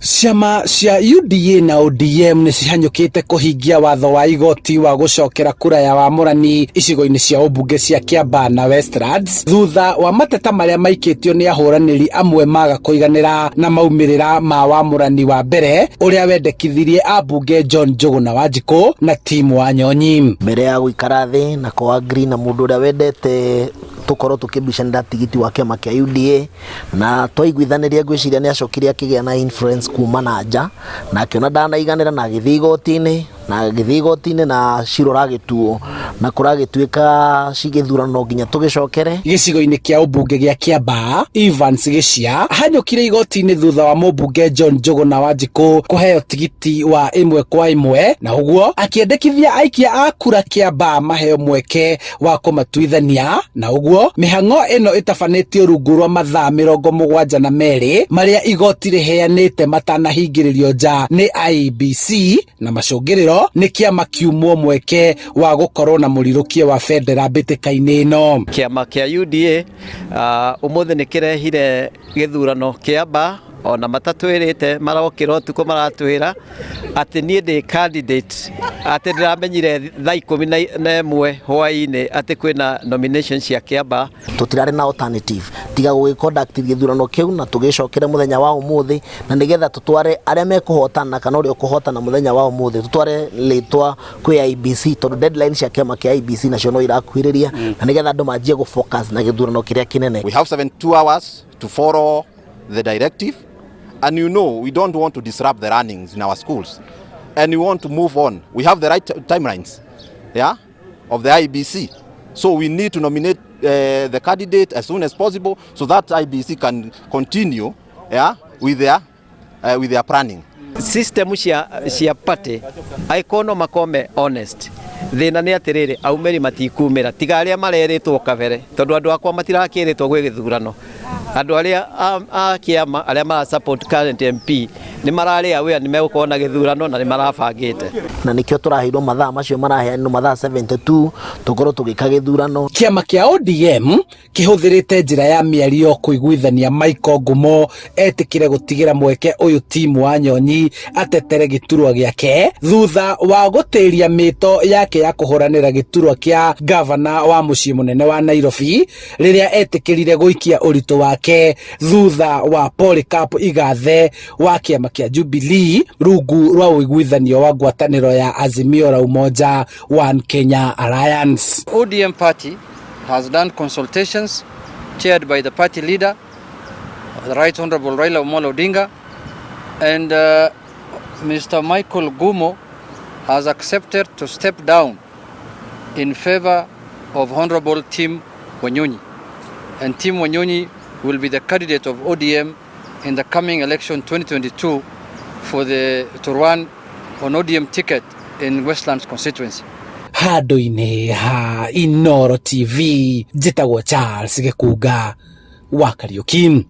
Ciama cia UDA na ODM nĩ cihanyũkĩte kũhingia watho wa igoti wa gũcokera kura ya wamũrani icigo-inĩ cia ũmbunge cia Kiambaa na Westlands thutha wa mateta marĩa maikĩtio nĩ ahũranĩri amwe maga kũiganĩra na maumĩrĩra ma wamũrani wa mbere ũrĩa wendekithirie ambunge John Njũgũ na Wanjikũ na timu wa Nyonyi. Mbere ya gũikara thĩ na kwa agree na mũndũ ũrĩa wendete tukorwo tukibishanira tigiti wa kiama kia UDA na twaiguithaniria ngwiciria ni acokire akigĩa na influence kuma na nja na akiona ndanaiganira na githigoti-inĩ na ciro ragituo na kuragituika cigithurano nginya tugicokere gicigo-inĩ kia ũmbunge gia Kiambaa. Evans Gĩcia hanyũkire igoti-inĩ thutha wa mũmbunge John Njũgũ na Wanjikũ kũheo tigiti wa ĩmwe kwa ĩmwe, na ũguo akiendekithia aikia a kura Kiambaa maheo mweke wa kũmatuithania, na ũguo mĩhang'o ĩno ĩtabanĩtio rungu rwa mathaa 72 marĩa igoti rĩheanĩte matanahingĩrĩrio nja nĩ IEBC, na macũngĩrĩro nĩ kĩama kiumwo mweke wa gũkorwo na mũrirũkie wa federa mbĩtĩka-inĩ ĩno. Kĩama kĩa UDA ũmũthĩ nĩ kĩrehire gĩthurano Kiambaa, ona matatwĩrĩte marokĩra ũtukũ maratwĩra atĩ niĩ ndĩ candidate, atĩ ndĩramenyire thaa 11 hwaĩ-inĩ atĩ kwĩna nomination cia Kiambaa. Tũtirarĩ na alternative tiga gũgĩconduct gĩthurano kĩu na tũgĩcokere mũthenya wa ũmũthĩ, na nĩgetha tũtware arĩa mekũhotana kana ũrĩa ũkũhotana mũthenya wa ũmũthĩ tũtware rĩtwa kwĩ IEBC, tondũ deadline cia kĩama kĩa IEBC nacio no irakuhĩrĩria, na nĩgetha andũ manjie gũfocus na gĩthurano kĩrĩa kĩnene. We have 72 hours to follow the directive. And you know, we don't want to disrupt the runnings in our schools. And we want to move on. We have the right timelines, of the IEBC. So we need to nominate the candidate as soon as possible so that IEBC can continue, with their planning. System cia party aikono makome honest. Thina nĩ atĩrĩrĩ, aumĩri matikumĩra tiga arĩa marerĩtwo kabere, tondũ andũ akwa matirakĩrĩtwo gwĩ gĩthurano. Andũ arĩa a kĩama arĩa mara support current MP nĩ mararĩ aware nĩ megũkorwo na gĩthurano na nĩ marabangĩte, na nĩkĩo tũraheirwo mathaa macio maraheanwo mathaa 72 tũkorwo tũgĩka gĩthurano. Kĩama kĩa ODM kĩhũthĩrĩte njĩra ya mĩario kũiguithania Michael Ngumo etĩkĩre gũtigĩra mweke ũyũ timu wa Nyonyi atetere gĩturwa gĩake thutha wa gũtĩria mĩto yake ya kũhũranĩra gĩturwa kĩa gavana wa mũciĩ mũnene wa Nairobi rĩrĩa etĩkĩrire gũikia ũritũ wake thutha wa Polycarp Igathe wa kĩama kĩa Jubilee rungu rwa ũiguithanio wa ngwatanĩro ya Azimio la Umoja One Kenya Alliance. ODM party has done consultations chaired by the party leader, the Right Honorable Raila Amolo Odinga, and Mr. Michael Ngumo has accepted to step down in favor of Honorable Tim Wanyonyi. And Tim Wanyonyi will be the candidate of ODM in the coming election 2022 to run on ODM ticket in Westlands constituency. Handũ-inĩ ha Inooro TV, njĩtagwo Charles Gĩkunga wa Kariũki.